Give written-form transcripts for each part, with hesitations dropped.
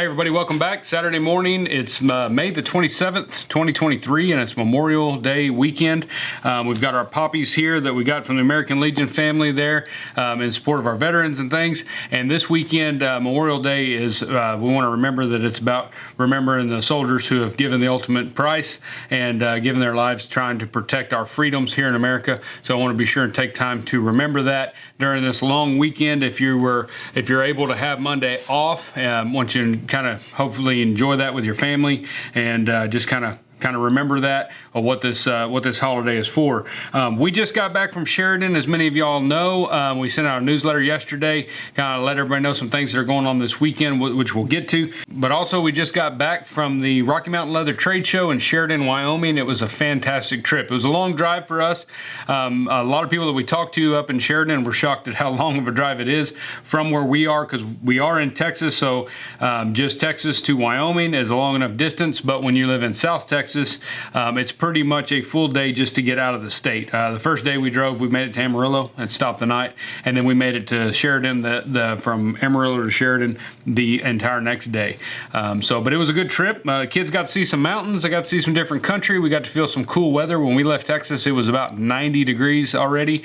Hey everybody, welcome back. Saturday morning, it's May the 27th, 2023, and it's Memorial Day weekend. We've got our poppies here that we got from the American Legion family there in support of our veterans and things. And this weekend, Memorial Day is, we want to remember that it's about remembering the soldiers who have given the ultimate price and given their lives trying to protect our freedoms here in America. So I want to be sure and take time to remember that during this long weekend. If you're able to have Monday off, I want you to kind of hopefully enjoy that with your family and just kind of remember that or what this holiday is for. We just got back from Sheridan, as many of y'all know. We sent out a newsletter yesterday, kind of let everybody know some things that are going on this weekend, which we'll get to. But also, we just got back from the Rocky Mountain Leather Trade Show in Sheridan, Wyoming. It was a fantastic trip. It was a long drive for us. A lot of people that we talked to up in Sheridan were shocked at how long of a drive it is from where we are, because we are in Texas, so just Texas to Wyoming is a long enough distance. But when you live in South Texas, it's pretty much a full day just to get out of the state. The first day we drove, we made it to Amarillo and stopped the night, and then we made it to Sheridan, from Amarillo to Sheridan the entire next day. But it was a good trip. Kids got to see some mountains. I got to see some different country. We got to feel some cool weather. When we left Texas, it was about 90 degrees already.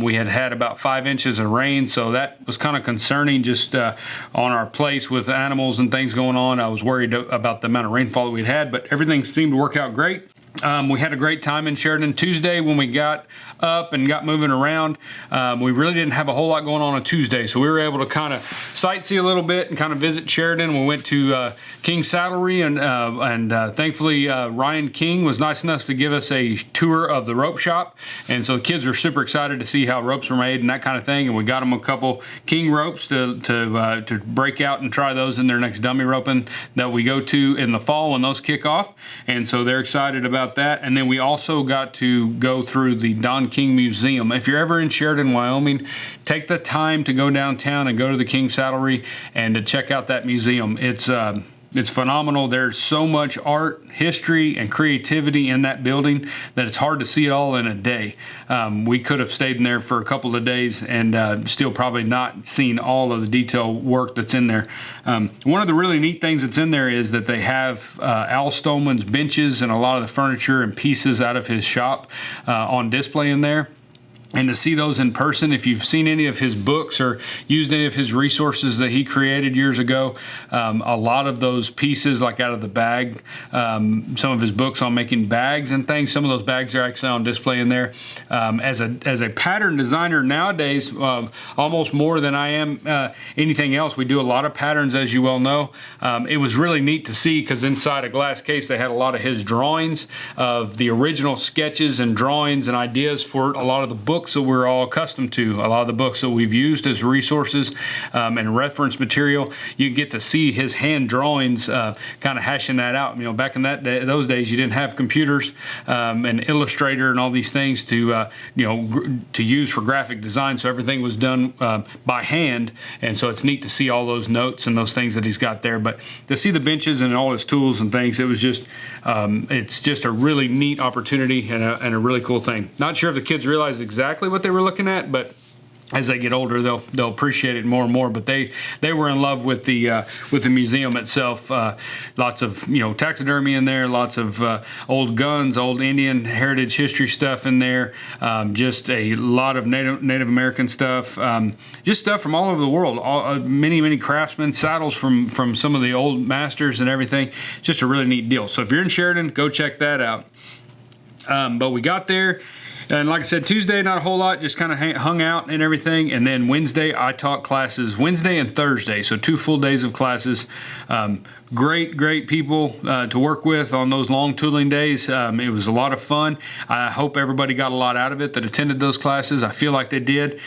We had about 5 inches of rain, so that was kind of concerning just on our place with animals and things going on. I was worried about the amount of rainfall that we'd had, but everything seemed to work out great. We had a great time in Sheridan. Tuesday, when we got up and got moving around, we really didn't have a whole lot going on Tuesday, so we were able to kind of sightsee a little bit and kind of visit Sheridan. We went to King's Saddlery, and thankfully Ryan King was nice enough to give us a tour of the rope shop, and so the kids were super excited to see how ropes were made and that kind of thing. And we got them a couple King ropes to break out and try those in their next dummy roping that we go to in the fall when those kick off, and so they're excited about that. And then we also got to go through the Don King Museum. If you're ever in Sheridan, Wyoming, take the time to go downtown and go to the King Saddlery and to check out that museum. It's phenomenal. There's so much art, history, and creativity in that building that it's hard to see it all in a day. We could have stayed in there for a couple of days and still probably not seen all of the detail work that's in there. One of the really neat things that's in there is that they have Al Stoneman's benches and a lot of the furniture and pieces out of his shop on display in there. And to see those in person, if you've seen any of his books or used any of his resources that he created years ago, a lot of those pieces, like out of the bag, some of his books on making bags and things, some of those bags are actually on display in there. As a pattern designer nowadays, almost more than I am anything else, we do a lot of patterns, as you well know. It was really neat to see, because inside a glass case they had a lot of his drawings of the original sketches and drawings and ideas for a lot of the books that we're all accustomed to, a lot of the books that we've used as resources and reference material. You get to see his hand drawings, kind of hashing that out. You know, back in those days, you didn't have computers and Illustrator and all these things to use for graphic design. So everything was done by hand, and so it's neat to see all those notes and those things that he's got there. But to see the benches and all his tools and things, it was just it's just a really neat opportunity and a really cool thing. Not sure if the kids realize exactly what they were looking at, but as they get older, they'll appreciate it more and more. But they were in love with the museum itself. Lots of taxidermy in there, lots of old guns, old Indian heritage history stuff in there. Just a lot of Native American stuff. Just stuff from all over the world. Many craftsmen, saddles from some of the old masters and everything. Just a really neat deal. So if you're in Sheridan, go check that out. But we got there. And like I said, Tuesday, not a whole lot, just kind of hung out and everything. And then Wednesday, I taught classes Wednesday and Thursday, so 2 full days of classes. Great people to work with on those long tooling days. It was a lot of fun. I hope everybody got a lot out of it that attended those classes. I feel like they did.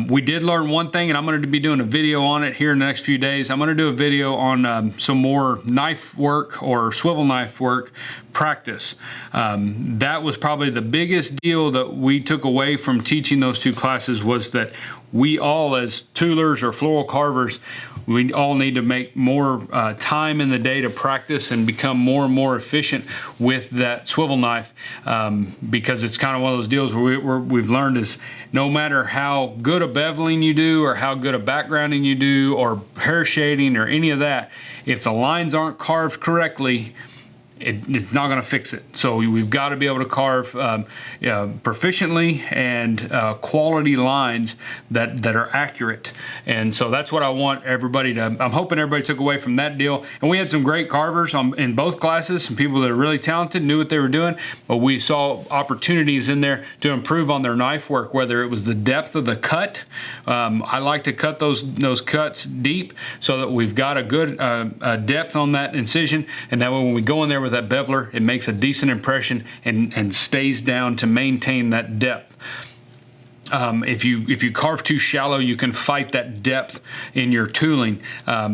We did learn one thing, and I'm going to be doing a video on it here in the next few days. I'm going to do a video on some more knife work or swivel knife work practice. That was probably the biggest deal that we took away from teaching those 2 classes, was that we all, as toolers or floral carvers, we all need to make more time in the day to practice and become more and more efficient with that swivel knife, because it's kind of one of those deals where we've learned is no matter how good a beveling you do or how good a backgrounding you do or hair shading or any of that, if the lines aren't carved correctly, it's not going to fix it. So we've got to be able to carve proficiently and quality lines that are accurate. And so that's what I want everybody to, I'm hoping everybody took away from that deal. And we had some great carvers in both classes, some people that are really talented, knew what they were doing, but we saw opportunities in there to improve on their knife work, whether it was the depth of the cut. I like to cut those cuts deep so that we've got a good depth on that incision, and that way when we go in there with that beveler, it makes a decent impression and stays down to maintain that depth. If you carve too shallow, you can fight that depth in your tooling,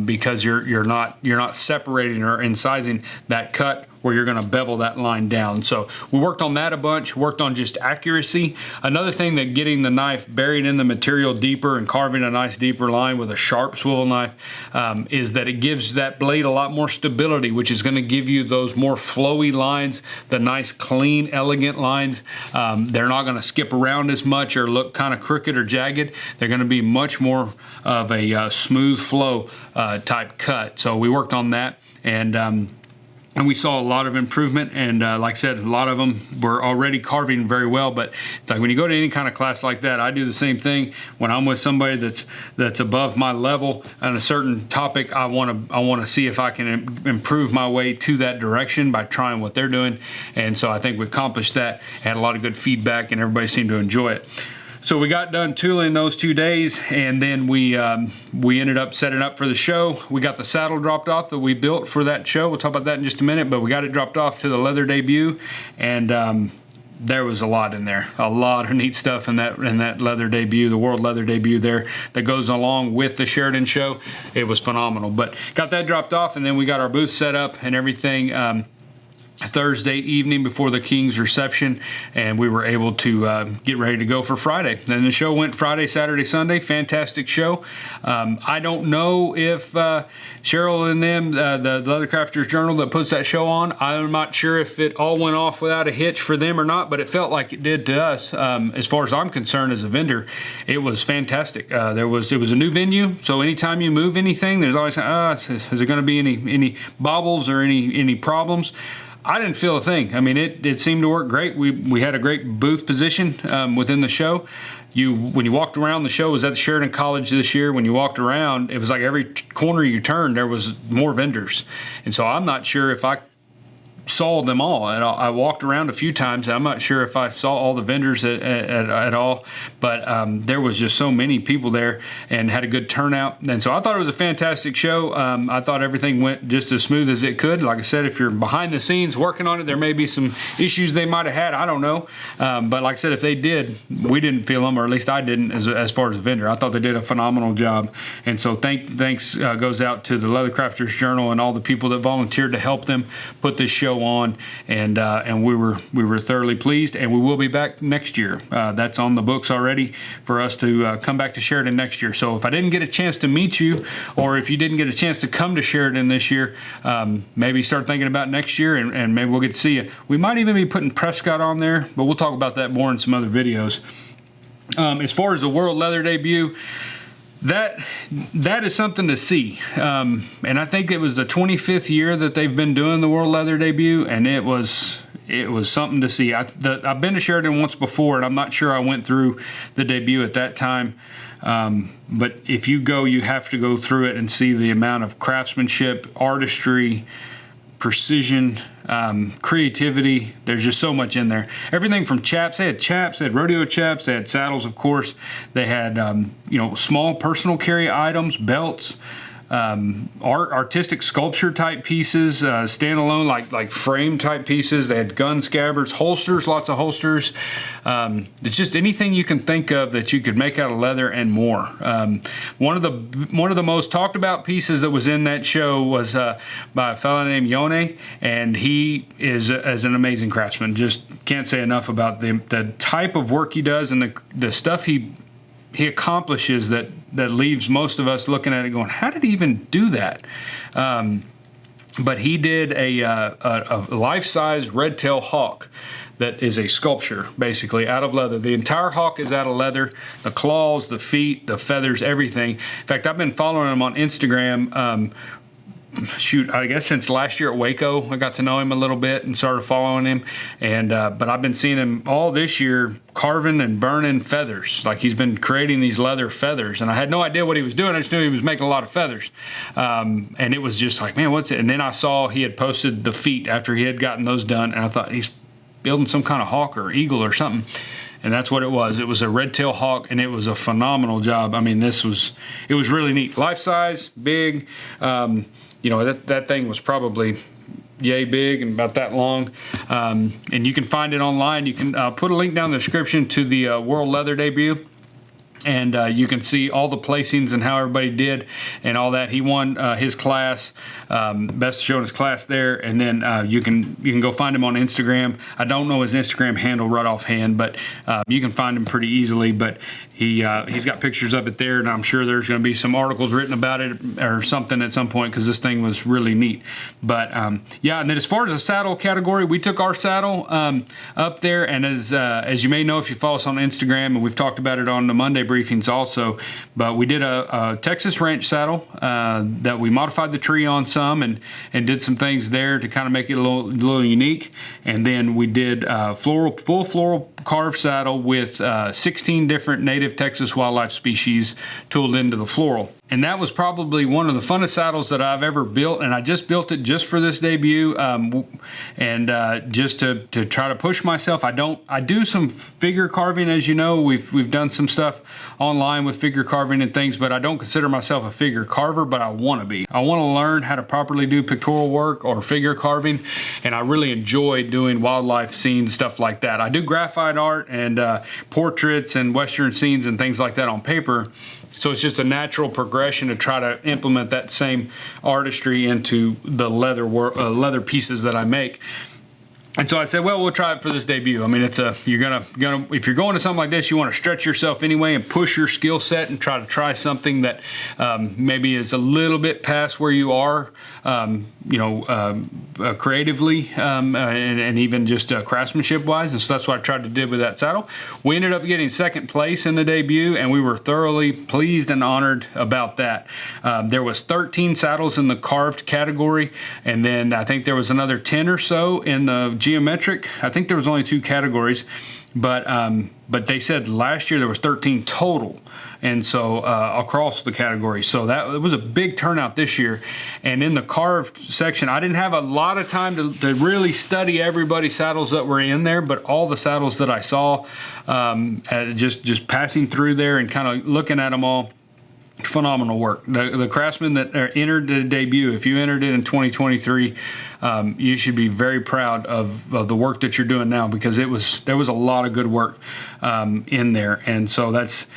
because you're not separating or incising that cut where you're going to bevel that line down. So we worked on that a bunch, worked on just accuracy. Another thing that getting the knife buried in the material deeper and carving a nice deeper line with a sharp swivel knife is that it gives that blade a lot more stability, which is going to give you those more flowy lines, the nice, clean, elegant lines. They're not going to skip around as much or look kind of crooked or jagged. They're going to be much more of a smooth flow type cut. So we worked on that, and we saw a lot of improvement, and like I said, a lot of them were already carving very well. But it's like when you go to any kind of class like that, I do the same thing. When I'm with somebody that's above my level on a certain topic, I want to see if I can improve my way to that direction by trying what they're doing. And so I think we accomplished that. Had a lot of good feedback, and everybody seemed to enjoy it. So we got done tooling those 2 days, and then we ended up setting up for the show. We got the saddle dropped off that we built for that show. We'll talk about that in just a minute, but we got it dropped off to the leather debut, and there was a lot in there, a lot of neat stuff in that leather debut, the world leather debut there that goes along with the Sheridan show. It was phenomenal. But got that dropped off, and then we got our booth set up and everything Thursday evening before the King's reception, and we were able to get ready to go for Friday. Then the show went Friday, Saturday, Sunday. Fantastic show. I don't know if Cheryl and them, the Leather Crafters Journal that puts that show on, I'm not sure if it all went off without a hitch for them or not, but it felt like it did to us. As far as I'm concerned as a vendor, it was fantastic. It was a new venue, so anytime you move anything, there's always, is there going to be any bobbles or any problems? I didn't feel a thing. I mean, it seemed to work great. We had a great booth position within the show. When you walked around, the show was at the Sheridan College this year. When you walked around, it was like every corner you turned, there was more vendors. And so I'm not sure if I saw them all. And I walked around a few times. I'm not sure if I saw all the vendors at all, but there was just so many people there and had a good turnout. And so I thought it was a fantastic show. I thought everything went just as smooth as it could. Like I said, if you're behind the scenes working on it, there may be some issues they might have had. I don't know. But like I said, if they did, we didn't feel them, or at least I didn't as far as a vendor. I thought they did a phenomenal job. And so thanks goes out to the Leather Crafters Journal and all the people that volunteered to help them put this show on, and we were thoroughly pleased, and we will be back next year. That's on the books already for us to come back to Sheridan next year. So if I didn't get a chance to meet you, or if you didn't get a chance to come to Sheridan this year, maybe start thinking about next year, and maybe we'll get to see you. We might even be putting Prescott on there, but we'll talk about that more in some other videos. As far as the World Leather debut, that is something to see, and I think it was the 25th year that they've been doing the World Leather debut, and it was something to see. I've been to Sheridan once before, and I'm not sure I went through the debut at that time, but if you go, you have to go through it and see the amount of craftsmanship, artistry, precision, creativity. There's just so much in there. Everything from chaps. They had rodeo chaps. They had saddles, of course. They had small personal carry items, belts, artistic sculpture type pieces, standalone like frame type pieces. They had gun scabbards, holsters, lots of holsters. It's just anything you can think of that you could make out of leather and more. One of the most talked about pieces that was in that show was by a fellow named Yone, and he is an amazing craftsman. Just can't say enough about the type of work he does and the stuff he he accomplishes that leaves most of us looking at it going, how did he even do that? But he did a life-size red-tailed hawk that is a sculpture, basically, out of leather. The entire hawk is out of leather. The claws, the feet, the feathers, everything. In fact, I've been following him on Instagram, I guess since last year at Waco. I got to know him a little bit and started following him. And but I've been seeing him all this year carving and burning feathers. Like, he's been creating these leather feathers. And I had no idea what he was doing. I just knew he was making a lot of feathers. And it was just like, man, what's it? And then I saw he had posted the feet after he had gotten those done. And I thought, he's building some kind of hawk or eagle or something. And that's what it was. It was a red-tailed hawk, and it was a phenomenal job. I mean, it was really neat. Life size, big. That thing was probably yay big and about that long. And you can find it online. You can put a link down in the description to the World Leather debut. And you can see all the placings and how everybody did and all that. He won his class, best show in his class there. And then you can go find him on Instagram. I don't know his Instagram handle right offhand, but you can find him pretty easily. But he's got pictures of it there, and I'm sure there's going to be some articles written about it or something at some point, because this thing was really neat. But yeah, and then as far as the saddle category, we took our saddle up there, and as you may know if you follow us on Instagram, and we've talked about it on the Monday briefings also, but we did a Texas ranch saddle that we modified the tree on some and did some things there to kind of make it a little unique. And then we did full floral carved saddle with 16 different native Texas wildlife species tooled into the floral. And that was probably one of the funnest saddles that I've ever built, and I just built it just for this debut, and just to try to push myself. I do some figure carving, as you know. We've done some stuff online with figure carving and things, but I don't consider myself a figure carver, but I want to be. I want to learn how to properly do pictorial work or figure carving, and I really enjoy doing wildlife scenes, stuff like that. I do graphite art and portraits and Western scenes and things like that on paper. So it's just a natural progression to try to implement that same artistry into the leather pieces that I make. And so I said, well, we'll try it for this debut. I mean, it's if you're going to something like this, you want to stretch yourself anyway and push your skill set and try something that maybe is a little bit past where you are, creatively and even just craftsmanship wise. And so that's what I tried to do with that saddle. We ended up getting second place in the debut, and we were thoroughly pleased and honored about that. There was 13 saddles in the carved category, and then I think there was another 10 or so in the geometric. I think there was only 2 categories, but they said last year there was 13 total, and so across the category. So it was a big turnout this year. And in the carved section, I didn't have a lot of time to really study everybody's saddles that were in there, but all the saddles that I saw, just passing through there and kind of looking at them all, phenomenal work. The craftsmen that entered the debut, if you entered it in 2023, you should be very proud of the work that you're doing now, because there was a lot of good work in there. And so that's,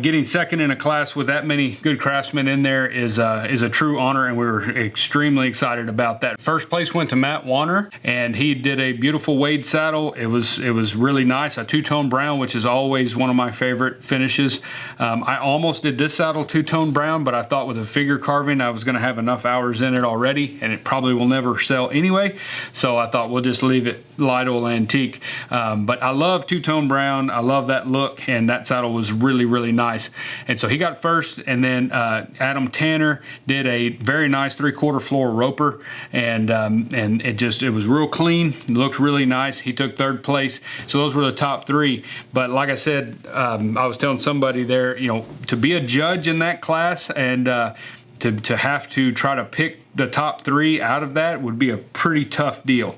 getting second in a class with that many good craftsmen in there is a true honor, and we were extremely excited about that. First place went to Matt Warner, and he did a beautiful Wade saddle. It was really nice, a two-tone brown, which is always one of my favorite finishes. I almost did this saddle two-tone brown, but I thought with a figure carving I was going to have enough hours in it already, and it probably will never sell anyway. So I thought we'll just leave it light oil antique. But I love two-tone brown. I love that look, and that saddle was really, really nice. And so he got first, and then Adam Tanner did a very nice 3/4 floor roper, and it was real clean. It looked really nice. He took third place. So those were the top 3. But like I said, I was telling somebody there, to be a judge in that class and to have to try to pick the top 3 out of that would be a pretty tough deal,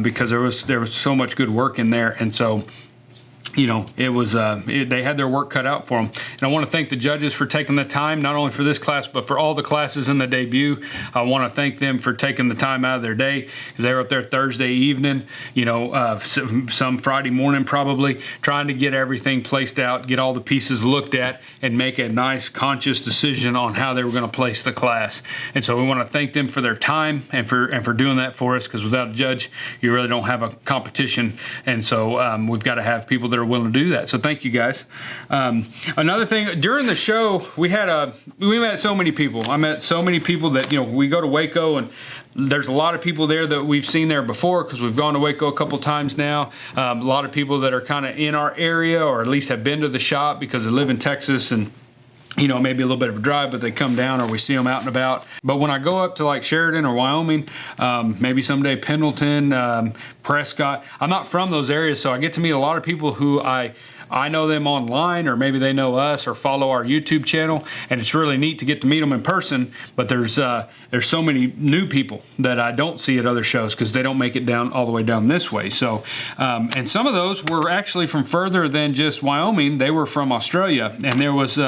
because there was so much good work in there. And so it was they had their work cut out for them. And I want to thank the judges for taking the time, not only for this class, but for all the classes in the debut. I want to thank them for taking the time out of their day, because they were up there Thursday evening, some Friday morning probably, trying to get everything placed out, get all the pieces looked at, and make a nice conscious decision on how they were going to place the class. And so we want to thank them for their time and for doing that for us, because without a judge, you really don't have a competition. And so we've got to have people that are are willing to do that. So thank you guys. Another thing, during the show, we met so many people. I met so many people that, we go to Waco, and there's a lot of people there that we've seen there before because we've gone to Waco a couple times now. A lot of people that are kind of in our area, or at least have been to the shop because they live in Texas, and maybe a little bit of a drive, but they come down or we see them out and about. But when I go up to like Sheridan or Wyoming, maybe someday Pendleton, Prescott, I'm not from those areas, so I get to meet a lot of people who I know them online, or maybe they know us or follow our YouTube channel, and it's really neat to get to meet them in person. But there's so many new people that I don't see at other shows because they don't make it down all the way down this way. So, and some of those were actually from further than just Wyoming. They were from Australia, and there was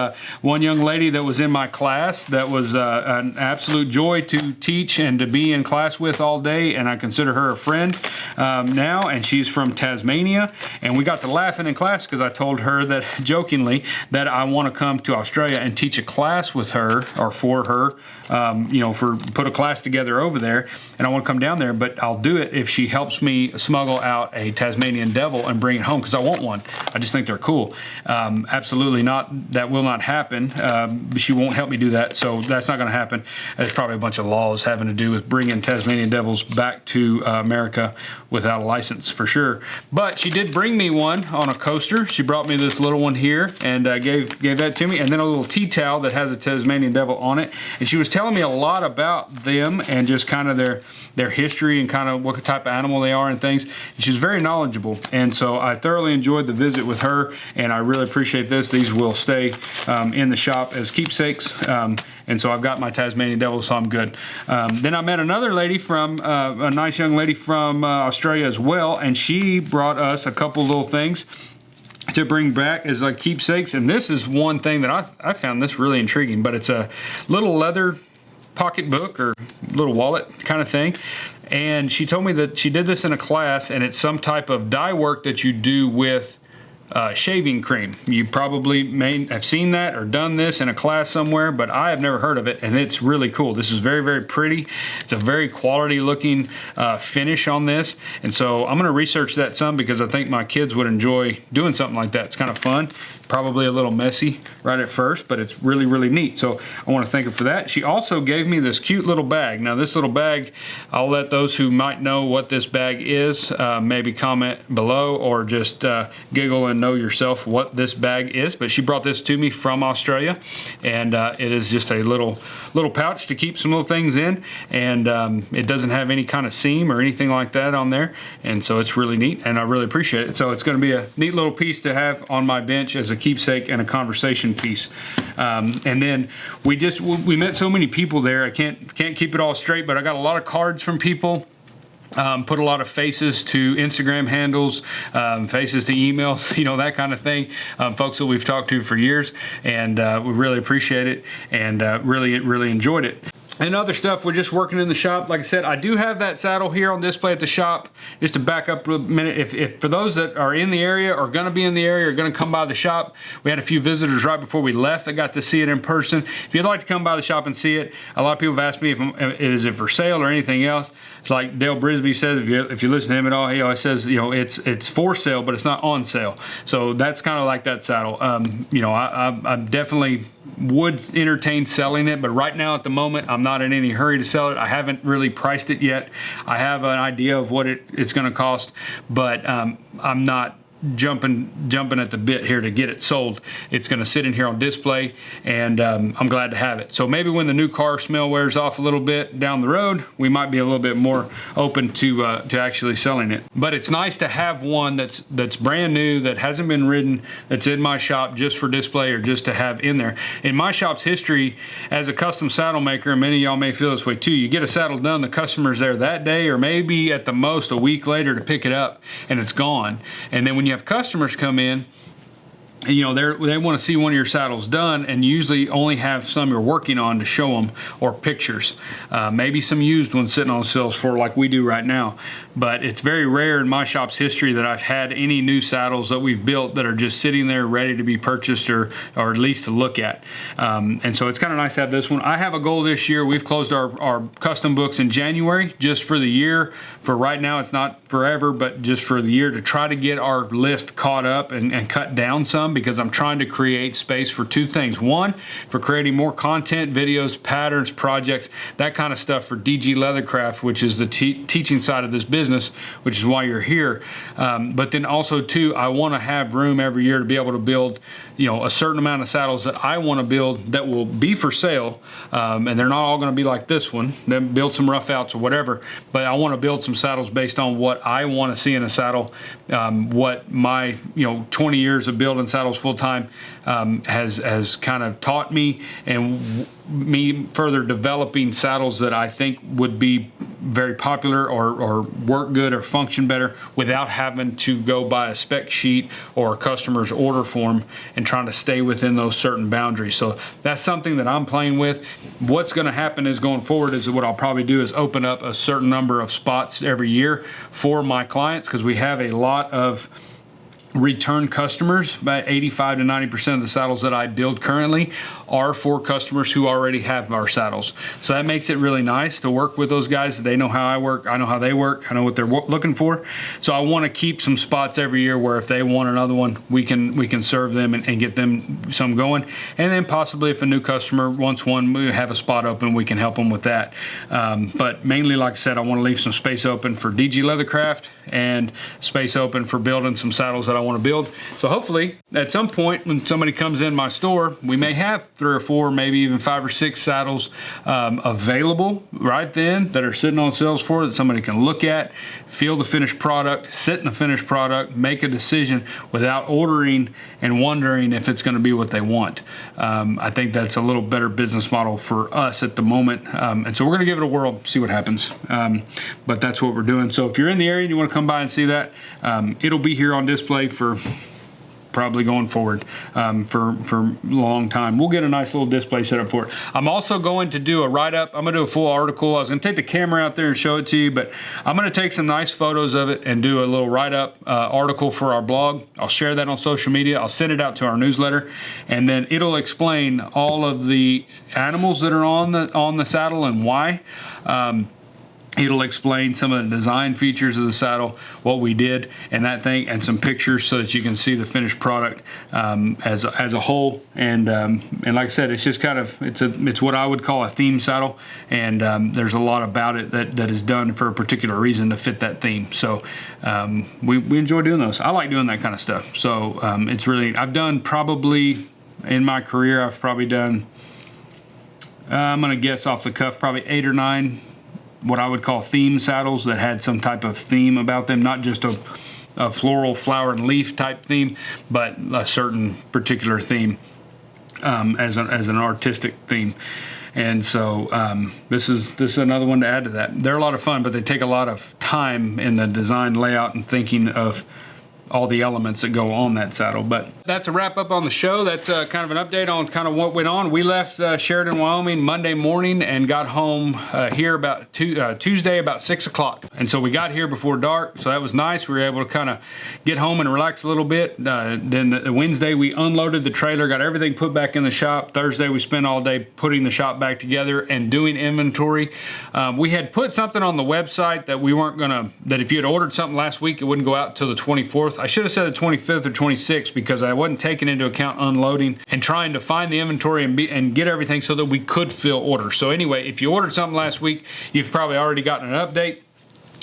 one young lady that was in my class that was an absolute joy to teach and to be in class with all day, and I consider her a friend now, and she's from Tasmania, and we got to laughing in class because I told her that jokingly that I want to come to Australia and teach a class with her, or for her, put a class together over there, and I want to come down there, but I'll do it if she helps me smuggle out a Tasmanian devil and bring it home, because I want one. I just think they're cool. Absolutely not. That will not happen. She won't help me do that, so that's not going to happen. There's probably a bunch of laws having to do with bringing Tasmanian devils back to America without a license for sure. But she did bring me one on a coaster. She brought me this little one here and gave that to me, and then a little tea towel that has a Tasmanian devil on it. And she was telling me a lot about them and just kind of their history and kind of what type of animal they are and things. And she's very knowledgeable, and so I thoroughly enjoyed the visit with her, and I really appreciate this. These will stay in the shop as keepsakes, and so I've got my Tasmanian devil, so I'm good. Then I met another lady from a nice young lady from Australia as well, and she brought us a couple little things to bring back as like keepsakes. And this is one thing that I found this really intriguing, but it's a little leather pocketbook or little wallet kind of thing. And she told me that she did this in a class, and it's some type of dye work that you do with shaving cream. You probably may have seen that or done this in a class somewhere, but I have never heard of it, and it's really cool. This is very, very pretty. It's a very quality looking finish on this, and so I'm going to research that some because I think my kids would enjoy doing something like that. It's kind of fun. Probably a little messy right at first, but it's really, really neat. So I want to thank her for that. She also gave me this cute little bag. Now this little bag, I'll let those who might know what this bag is maybe comment below, or just giggle and know yourself what this bag is. But she brought this to me from Australia, and it is just a little pouch to keep some little things in, and it doesn't have any kind of seam or anything like that on there, and so it's really neat, and I really appreciate it. So it's going to be a neat little piece to have on my bench as a keepsake and a conversation piece. And then we met so many people there. I can't keep it all straight, but I got a lot of cards from people. Put a lot of faces to Instagram handles, faces to emails, that kind of thing. Folks that we've talked to for years, and we really appreciate it, and really enjoyed it. And other stuff, we're just working in the shop. Like I said, I do have that saddle here on display at the shop. Just to back up a minute, if for those that are in the area or going to be in the area or going to come by the shop, we had a few visitors right before we left that got to see it in person. If you'd like to come by the shop and see it, a lot of people have asked me is it for sale or anything else. It's like Dale Brisby says, if you listen to him at all, he always says, it's for sale, but it's not on sale. So that's kind of like that saddle. I definitely would entertain selling it, but right now at the moment I'm not in any hurry to sell it. I haven't really priced it yet. I have an idea of what it's going to cost, but I'm not jumping at the bit here to get it sold. It's going to sit in here on display, and I'm glad to have it. So maybe when the new car smell wears off a little bit down the road, we might be a little bit more open to actually selling it. But it's nice to have one that's brand new, that hasn't been ridden, that's in my shop just for display or just to have in there. In my shop's history as a custom saddle maker, and many of y'all may feel this way too, you get a saddle done, the customer's there that day or maybe at the most a week later to pick it up, and it's gone. And then when you have customers come in, they want to see one of your saddles done, and usually only have some you're working on to show them, or pictures. Maybe some used ones sitting on sales for, like we do right now. But it's very rare in my shop's history that I've had any new saddles that we've built that are just sitting there ready to be purchased, or at least to look at. And so it's kind of nice to have this one. I have a goal this year. We've closed our custom books in January, just for the year. For right now, it's not forever, but just for the year, to try to get our list caught up and cut down some, because I'm trying to create space for two things. One, for creating more content, videos, patterns, projects, that kind of stuff for DG Leathercraft, which is the teaching side of this business, which is why you're here. But then also too, I want to have room every year to be able to build, a certain amount of saddles that I want to build that will be for sale. And they're not all going to be like this one. Then build some rough outs or whatever. But I want to build some saddles based on what I want to see in a saddle. What my 20 years of building saddles full time has kind of taught me, and me further developing saddles that I think would be very popular, or work good, or function better, without having to go buy a spec sheet or a customer's order form, and trying to stay within those certain boundaries. So that's something that I'm playing with. What's going to happen is, going forward, is what I'll probably do is open up a certain number of spots every year for my clients, because we have a lot of return customers. About 85 to 90% of the saddles that I build currently are for customers who already have our saddles. So that makes it really nice to work with those guys. They know how I work, I know how they work, I know what they're looking for. So I want to keep some spots every year where if they want another one, we can serve them and get them some going. And then possibly if a new customer wants one, we have a spot open, we can help them with that. But mainly, like I said, I want to leave some space open for DG Leathercraft, and space open for building some saddles that I want to build. So hopefully at some point when somebody comes in my store, we may have 3 or 4, maybe even 5 or 6 saddles available right then that are sitting on sales for, that somebody can look at, feel the finished product, sit in the finished product, make a decision without ordering and wondering if it's going to be what they want. I think that's a little better business model for us at the moment. And so we're going to give it a whirl, see what happens. But that's what we're doing. So if you're in the area and you want to come by and see that, it'll be here on display for probably going forward for a long time. We'll get a nice little display set up for it. I'm also going to do a write-up. I'm going to do a full article. I was going to take the camera out there and show it to you, but I'm going to take some nice photos of it and do a little write-up article for our blog. I'll share that on social media. I'll send it out to our newsletter, and then it'll explain all of the animals that are on the saddle and why. It'll explain some of the design features of the saddle, what we did, and that thing, and some pictures so that you can see the finished product as a whole. And like I said, it's just kind of it's what I would call a theme saddle, and there's a lot about it that is done for a particular reason to fit that theme. So we enjoy doing those. I like doing that kind of stuff. So it's really, I've done probably in my career, I've probably done, I'm gonna guess off the cuff, probably 8 or 9 what I would call theme saddles that had some type of theme about them, not just a floral, flower, and leaf type theme, but a certain particular theme as an artistic theme. And so this is another one to add to that. They're a lot of fun, but they take a lot of time in the design, layout, and thinking of all the elements that go on that saddle. But that's a wrap up on the show. That's kind of an update on kind of what went on. We left Sheridan, Wyoming Monday morning and got home here about Tuesday about 6 o'clock. And so we got here before dark, so that was nice. We were able to kind of get home and relax a little bit. Then the Wednesday we unloaded the trailer, got everything put back in the shop. Thursday we spent all day putting the shop back together and doing inventory. We had put something on the website that we weren't gonna, that if you had ordered something last week, it wouldn't go out till the 24th. I should have said the 25th or 26th because I wasn't taking into account unloading and trying to find the inventory and get everything so that we could fill orders. So anyway, if you ordered something last week, you've probably already gotten an update.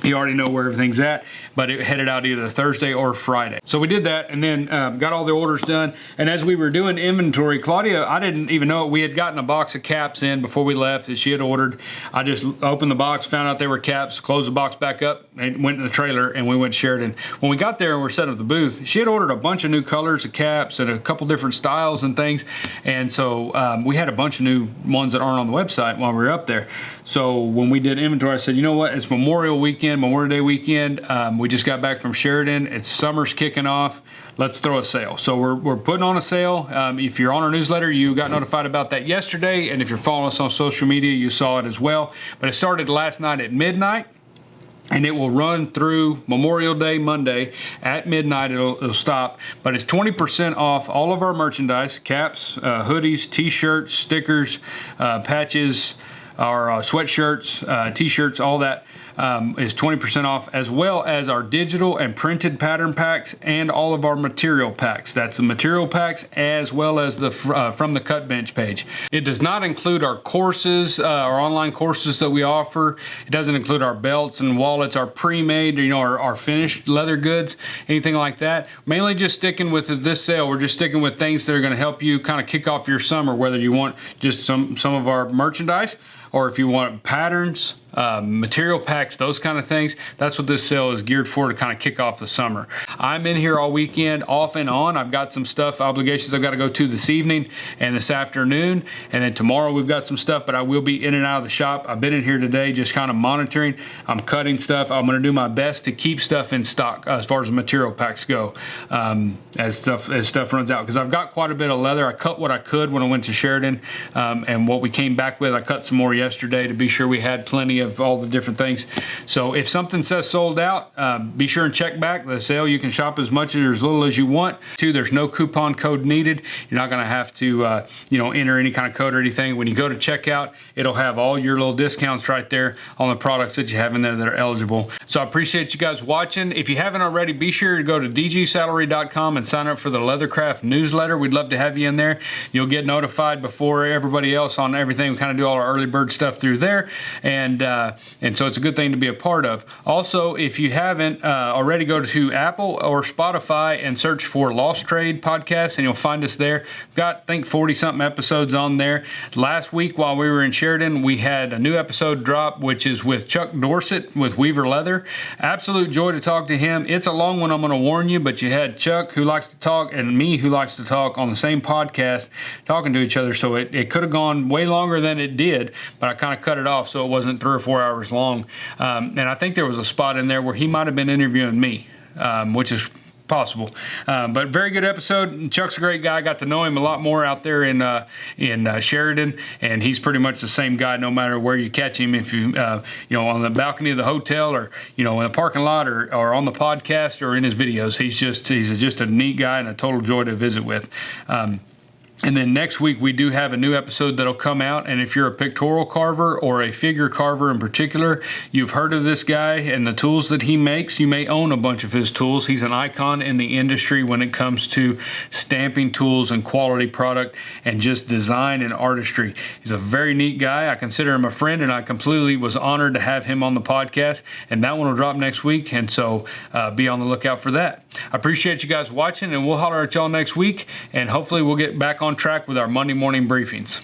You already know where everything's at, but it headed out either Thursday or Friday. So we did that and then got all the orders done. And as we were doing inventory, Claudia, I didn't even know it. We had gotten a box of caps in before we left that she had ordered. I just opened the box, found out they were caps, closed the box back up, and went in the trailer, and we went to Sheridan. When we got there and we're set up the booth, she had ordered a bunch of new colors of caps and a couple different styles and things. And so we had a bunch of new ones that aren't on the website while we were up there. So when we did inventory, I said, you know what? It's Memorial Day weekend. We just got back from Sheridan. It's summer's kicking off. Let's throw a sale. So we're putting on a sale. If you're on our newsletter, you got notified about that yesterday. And if you're following us on social media, you saw it as well. But it started last night at midnight. And it will run through Memorial Day, Monday at midnight. It'll stop, but it's 20% off all of our merchandise: caps, hoodies, t-shirts, stickers, patches, our sweatshirts, t-shirts, all that. Is 20% off, as well as our digital and printed pattern packs and all of our material packs. That's the material packs as well as the from the Cut Bench page. It does not include our courses, our online courses that we offer. It doesn't include our belts and wallets, our pre-made, our finished leather goods, anything like that. Mainly just sticking with this sale. We're just sticking with things that are going to help you kind of kick off your summer, whether you want just some of our merchandise, or if you want patterns, material packs, those kind of things. That's what this sale is geared for, to kind of kick off the summer. I'm in here all weekend, off and on. I've got some obligations I've got to go to this evening and this afternoon, and then tomorrow we've got some stuff, but I will be in and out of the shop. I've been in here today just kind of monitoring. I'm cutting stuff. I'm going to do my best to keep stuff in stock as far as material packs go, as stuff runs out, because I've got quite a bit of leather. I cut what I could when I went to Sheridan, and what we came back with, I cut some more yesterday to be sure we had plenty of all the different things. So if something says sold out, be sure and check back the sale. You can shop as much or as little as you want to. There's no coupon code needed. You're not going to have to enter any kind of code or anything. When you go to checkout, it'll have all your little discounts right there on the products that you have in there that are eligible. So I appreciate you guys watching. If you haven't already, be sure to go to dgsaddlery.com and sign up for the Leathercraft newsletter. We'd love to have you in there. You'll get notified before everybody else on everything. We kind of do all our early bird stuff through there, and so it's a good thing to be a part of. Also, if you haven't already, go to Apple or Spotify and search for Lost Trade Podcast, and you'll find us there. We've got, I think, 40-something episodes on there. Last week while we were in Sheridan, we had a new episode drop, which is with Chuck Dorsett with Weaver Leather. Absolute joy to talk to him. It's a long one, I'm going to warn you, but you had Chuck, who likes to talk, and me, who likes to talk, on the same podcast talking to each other, so it could have gone way longer than it did, but I kind of cut it off so it wasn't 3 or 4 hours long. And I think there was a spot in there where he might have been interviewing me, which is possible. But very good episode. Chuck's a great guy. I got to know him a lot more out there in Sheridan, and he's pretty much the same guy no matter where you catch him. If you on the balcony of the hotel, or in the parking lot, or on the podcast, or in his videos, he's just a neat guy and a total joy to visit with. And then next week, we do have a new episode that'll come out. And if you're a pictorial carver or a figure carver in particular, you've heard of this guy and the tools that he makes. You may own a bunch of his tools. He's an icon in the industry when it comes to stamping tools and quality product and just design and artistry. He's a very neat guy. I consider him a friend, and I completely was honored to have him on the podcast. And that one will drop next week. And so be on the lookout for that. I appreciate you guys watching, and we'll holler at y'all next week. And hopefully we'll get back on track with our Monday morning briefings.